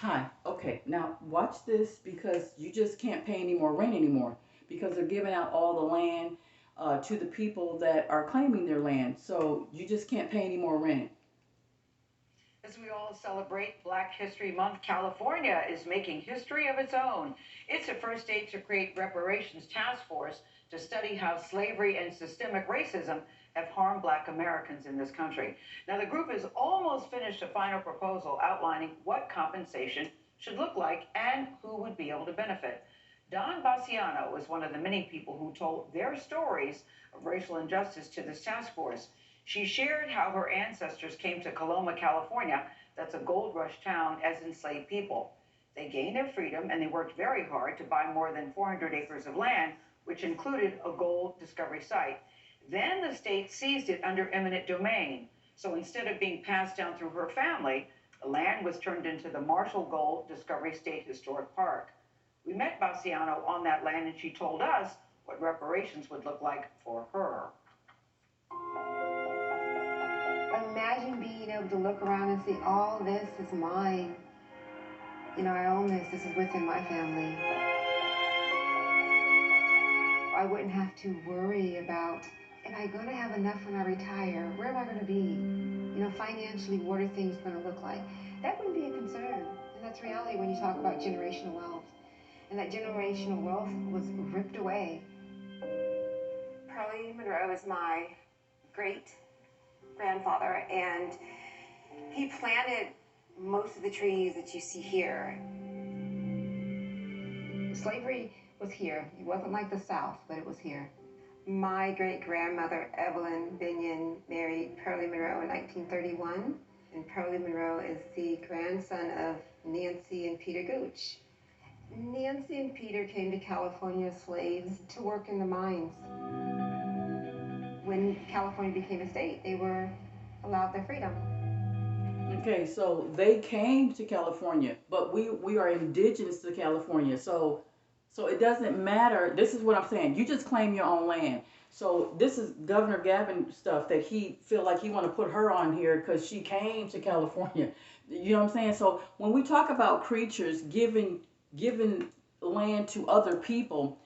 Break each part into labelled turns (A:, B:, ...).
A: Hi. Okay. Now watch this because you just can't pay any more rent anymore because they're giving out all the land to the people that are claiming their land. So you just can't pay any more rent.
B: As we all celebrate Black History Month, California is making history of its own. It's the first state to create Reparations Task Force to study how slavery and systemic racism have harmed Black Americans in this country. Now, the group has almost finished a final proposal outlining what compensation should look like and who would be able to benefit. Don Bassiano was one of the many people who told their stories of racial injustice to this task force. She shared how her ancestors came to Coloma, California, that's a gold rush town, as enslaved people. They gained their freedom and they worked very hard to buy more than 400 acres of land, which included a gold discovery site. Then the state seized it under eminent domain. So instead of being passed down through her family, the land was turned into the Marshall Gold Discovery State Historic Park. We met Bassiano on that land and she told us what reparations would look like for her.
C: Imagine being able to look around and see all this is mine. You know, I own this. This is within my family. I wouldn't have to worry about, am I going to have enough when I retire? Where am I going to be? You know, financially, what are things going to look like? That wouldn't be a concern. And that's reality when you talk about generational wealth. And that generational wealth was ripped away. Pearlie Monroe is my great grandfather, and he planted most of the trees that you see here. Slavery was here. It wasn't like the South, but it was here. My great-grandmother, Evelyn Binion, married Pearlie Monroe in 1931, and Pearlie Monroe is the grandson of Nancy and Peter Gooch. Nancy and Peter came to California as slaves to work in the mines. When California became a state, they were allowed their freedom.
A: Okay, so they came to California, but we are indigenous to California. So it doesn't matter. This is what I'm saying. You just claim your own land. So this is Governor Gavin stuff that he feel like he want to put her on here because she came to California. You know what I'm saying? So when we talk about creatures giving land to other people,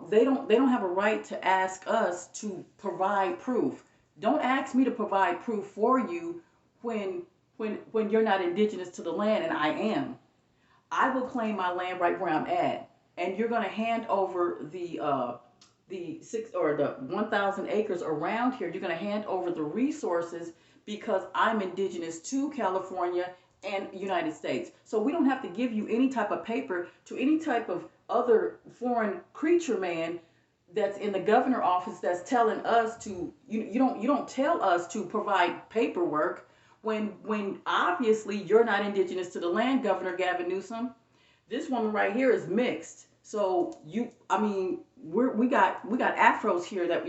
A: they don't have a right to ask us to provide proof. Don't ask me to provide proof for you when when you're not indigenous to the land and I am. I will claim my land right where I'm at, and you're going to hand over the six or the 1,000 acres around here. You're going to hand over the resources because I'm indigenous to California and United States. So we don't have to give you any type of paper to any type of other foreign creature man that's in the governor office that's telling us to you don't tell us to provide paperwork when obviously you're not indigenous to the land, Governor Gavin Newsom. This woman right here is mixed. So I mean, we got afros here that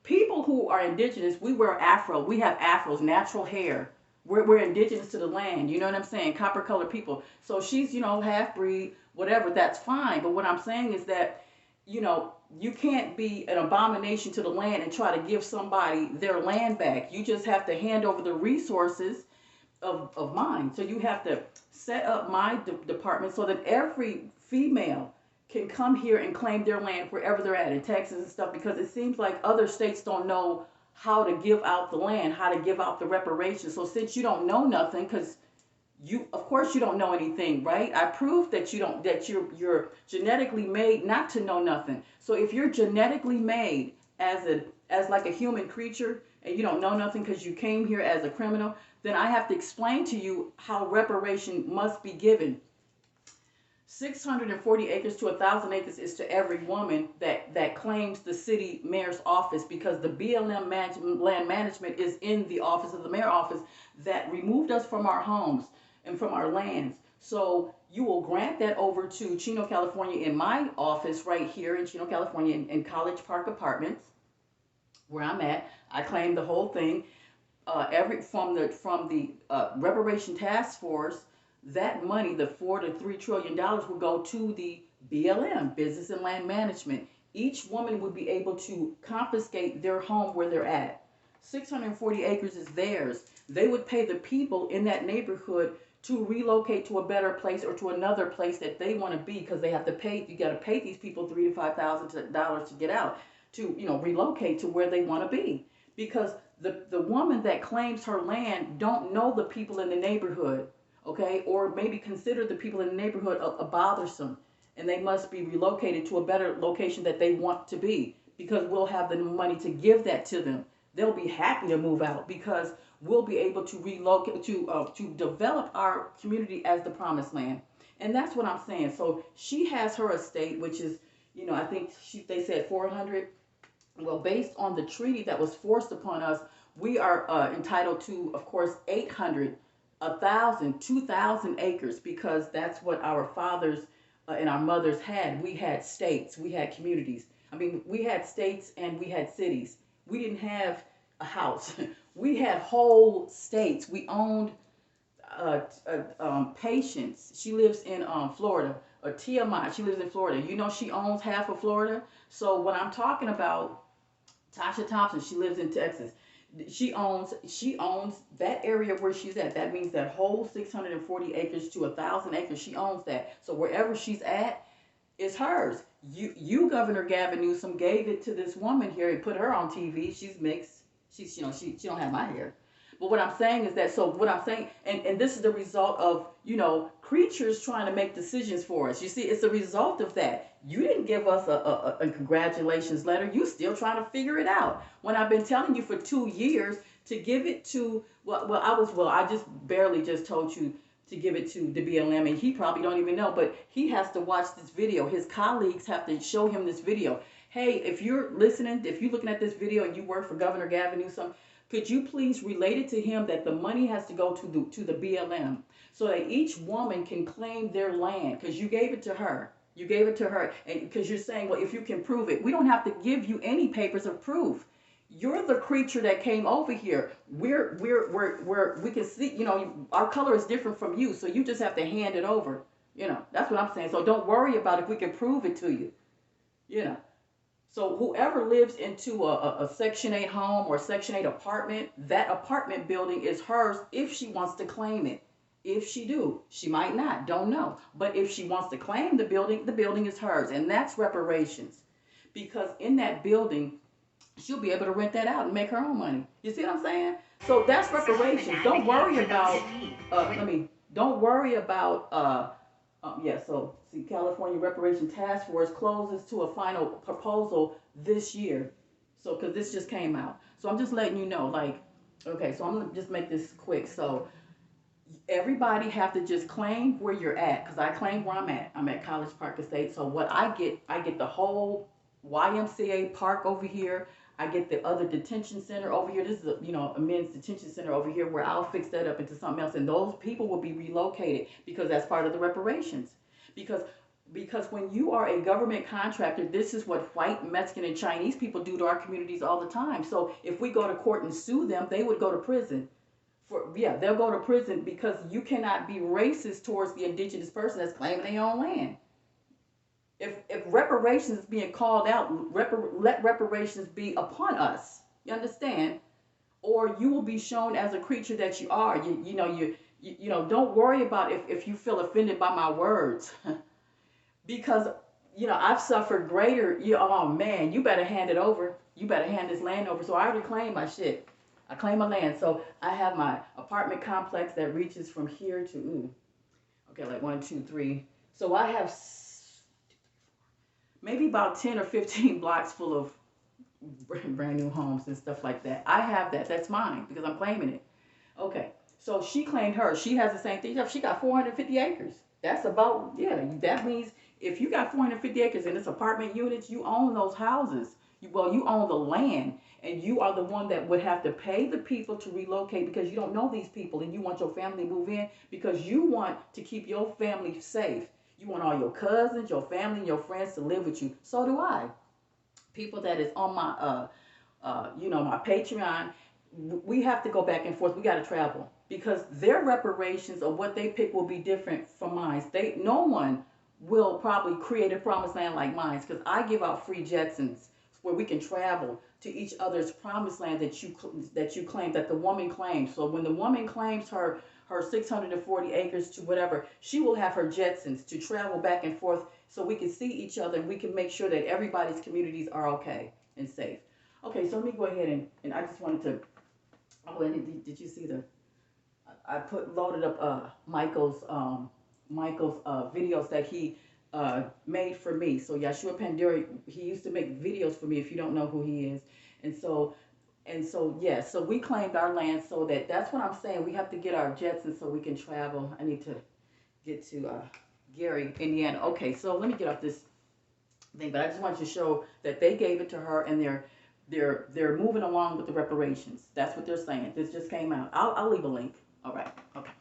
A: people who are indigenous, we wear afro. We have afros, natural hair. We're indigenous to the land. You know what I'm saying? Copper colored people. So she's half breed, whatever. That's fine. But what I'm saying is that you can't be an abomination to the land and try to give somebody their land back. You just have to hand over the resources of mine. So you have to set up my department so that every female can come here and claim their land wherever they're at in Texas and stuff because it seems like other states don't know how to give out the land, how to give out the reparations. So since you don't know nothing, because of course you don't know anything, right? I proved that you don't that you're genetically made not to know nothing. So if you're genetically made as like a human creature and you don't know nothing because you came here as a criminal, then I have to explain to you how reparation must be given. 640 acres to 1,000 acres is to every woman that claims the city mayor's office because the BLM land management is in the office of the mayor office that removed us from our homes and from our lands. So you will grant that over to Chino, California, in my office right here in Chino, California, in College Park Apartments, where I'm at. I claim the whole thing. Every from the Reparation Task Force, that money, the $4 to $3 trillion, will go to the BLM, Business and Land Management. Each woman would be able to confiscate their home where they're at. 640 acres is theirs. They would pay the people in that neighborhood to relocate to a better place or to another place that they want to be, because they have to pay. You got to pay these people $3,000 to $5,000 to get out, to relocate to where they want to be, because the woman that claims her land don't know the people in the neighborhood, okay, or maybe consider the people in the neighborhood a bothersome, and they must be relocated to a better location that they want to be, because we'll have the money to give that to them. They'll be happy to move out because we'll be able to relocate to develop our community as the promised land. And that's what I'm saying. So she has her estate, which is, I think they said 400. Well, based on the treaty that was forced upon us, we are entitled to, of course, 800, 1,000, 2,000 acres, because that's what our fathers and our mothers had. We had states, we had communities. I mean, we had states and we had cities. We didn't have a house. We had whole states. We owned Patience. She lives in Florida. Or Tiamat, she lives in Florida. She owns half of Florida. So what I'm talking about, Tasha Thompson, she lives in Texas. She owns that area where she's at. That means that whole 640 acres to 1,000 acres. She owns that. So wherever she's at, it's hers. You, Governor Gavin Newsom, gave it to this woman here and put her on TV. She's mixed. She don't have my hair. But what I'm saying is that, so what I'm saying, and this is the result of, creatures trying to make decisions for us. You see, it's a result of that. You didn't give us a congratulations letter. You still trying to figure it out. When I've been telling you for 2 years to give it to, I just barely just told you to give it to the BLM, and he probably don't even know, but he has to watch this video. His colleagues have to show him this video. Hey, if you're listening, if you're looking at this video and you work for Governor Gavin Newsom, could you please relate it to him that the money has to go to the BLM, so that each woman can claim their land, because you gave it to her. You gave it to her, and because you're saying, well, if you can prove it, we don't have to give you any papers of proof. You're the creature that came over here. We can see, our color is different from you, so you just have to hand it over. That's what I'm saying. So don't worry about if we can prove it to you. So whoever lives into a Section 8 home or Section 8 apartment, that apartment building is hers if she wants to claim it. If she do, she might not, don't know. But if she wants to claim the building is hers, and that's reparations. Because in that building, she'll be able to rent that out and make her own money. You see what I'm saying? So that's reparations. Don't worry about, don't worry about, so see, California Reparations Task Force closes to a final proposal this year. So, because this just came out. So I'm just letting you know, okay, so I'm going to just make this quick. So everybody have to just claim where you're at, because I claim where I'm at. I'm at College Park Estate. So what I get the whole YMCA park over here. I get the other detention center over here. This is a men's detention center over here, where I'll fix that up into something else, and those people will be relocated, because that's part of the reparations. Because when you are a government contractor, this is what white, Mexican, and Chinese people do to our communities all the time. So if we go to court and sue them, they would go to prison. They'll go to prison, because you cannot be racist towards the indigenous person that's claiming their own land. If reparations is being called out, let reparations be upon us. You understand? Or you will be shown as a creature that you are. Don't worry about if you feel offended by my words, because I've suffered greater. Oh man, you better hand it over. You better hand this land over. So I already claimed my shit. I claim my land. So I have my apartment complex that reaches from here to like 1, 2, 3. So I have maybe about 10 or 15 blocks full of brand new homes and stuff like that. I have that. That's mine, because I'm claiming it. Okay. So she claimed hers. She has the same thing. She got 450 acres. That's about, that means if you got 450 acres and it's apartment units, you own those houses. You own the land, and you are the one that would have to pay the people to relocate, because you don't know these people, and you want your family to move in because you want to keep your family safe. You want all your cousins, your family, and your friends to live with you. So do I. People that is on my, my Patreon, we have to go back and forth. We got to travel, because their reparations or what they pick will be different from mine. No one will probably create a promised land like mine, because I give out free Jetsons where we can travel to each other's promised land that you claim, that the woman claims. So when the woman claims her her 640 acres to whatever, she will have her Jetsons to travel back and forth so we can see each other and we can make sure that everybody's communities are okay and safe. Okay, so let me go ahead and I just wanted to, oh, and did you see the, I loaded up Michael's videos that he made for me. So Yashua Panduri, he used to make videos for me if you don't know who he is. And so yes, so we claimed our land so that's what I'm saying. We have to get our jets and so we can travel. I need to get to Gary, Indiana. Okay, so let me get off this thing, but I just wanted to show that they gave it to her and they're moving along with the reparations. That's what they're saying. This just came out. I'll leave a link. All right. Okay.